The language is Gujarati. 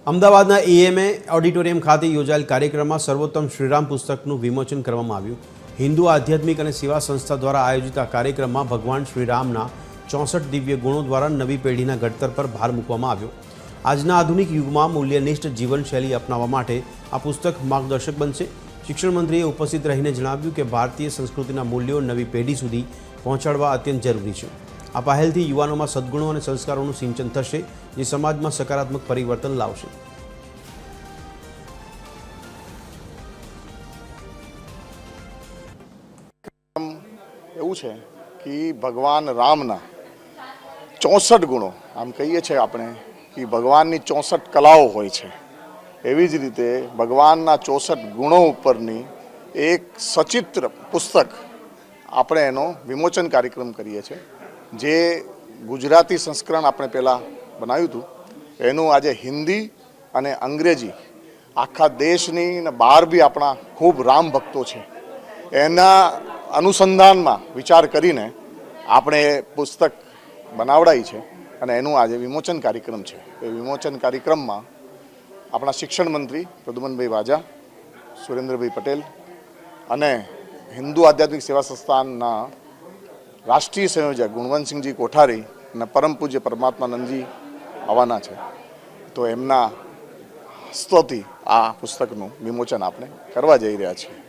અમદાવાદના એએમએ ઓડિટોરિયમ ખાતે યોજાયેલ કાર્યક્રમમાં સર્વોત્તમ શ્રીરામ પુસ્તકનું વિમોચન કરવામાં આવ્યું। હિન્દુ આધ્યાત્મિક અને સેવા સંસ્થા દ્વારા આયોજિત આ કાર્યક્રમમાં ભગવાન શ્રીરામના 64 દિવ્ય ગુણો દ્વારા નવી પેઢીના ઘડતર પર ભાર મૂકવામાં આવ્યો। આજના આધુનિક યુગમાં મૂલ્યનિષ્ઠ જીવનશૈલી અપનાવવા માટે આ પુસ્તક માર્ગદર્શક બનશે। શિક્ષણ મંત્રીએ ઉપસ્થિત રહીને જણાવ્યું કે ભારતીય સંસ્કૃતિના મૂલ્યો નવી પેઢી સુધી પહોંચાડવા અત્યંત જરૂરી છે। આ પહેલથી યુવાનોમાં સદ્ગુણો અને સંસ્કારોનું સિંચન થશે, જે સમાજમાં સકારાત્મક પરિવર્તન લાવશે। એવું છે કે ભગવાન રામના 64 ગુણો આમ કહીએ છીએ આપણે કે ભગવાનની 64 કલાઓ હોય છે, એવી જ રીતે ભગવાનના 64 ગુણો ઉપરની એક સચિત્ર પુસ્તક આપણે એનો વિમોચન કાર્યક્રમ કરીએ છીએ। જે ગુજરાતી સંસ્કરણ આપણે પહેલાં બનાવ્યું હતું, એનું આજે હિન્દી અને અંગ્રેજી આખા દેશની ને બહાર બી આપણા ખૂબ રામ ભક્તો છે, એના અનુસંધાનમાં વિચાર કરીને આપણે પુસ્તક બનાવડાવી છે અને એનું આજે વિમોચન કાર્યક્રમ છે। એ વિમોચન કાર્યક્રમમાં આપણા શિક્ષણ મંત્રી પ્રદ્યુમનભાઈ વાજા, સુરેન્દ્રભાઈ પટેલ અને હિન્દુ આધ્યાત્મિક સેવા સંસ્થાનના રાષ્ટ્રીય સંયોજક ગુણવંતસિંહજી કોઠારી અને પરમ પૂજ્ય પરમાત્માનંદજી આવવાના છે। તો એમના હસ્તોથી આ પુસ્તકનું વિમોચન આપણે કરવા જઈ રહ્યા છીએ।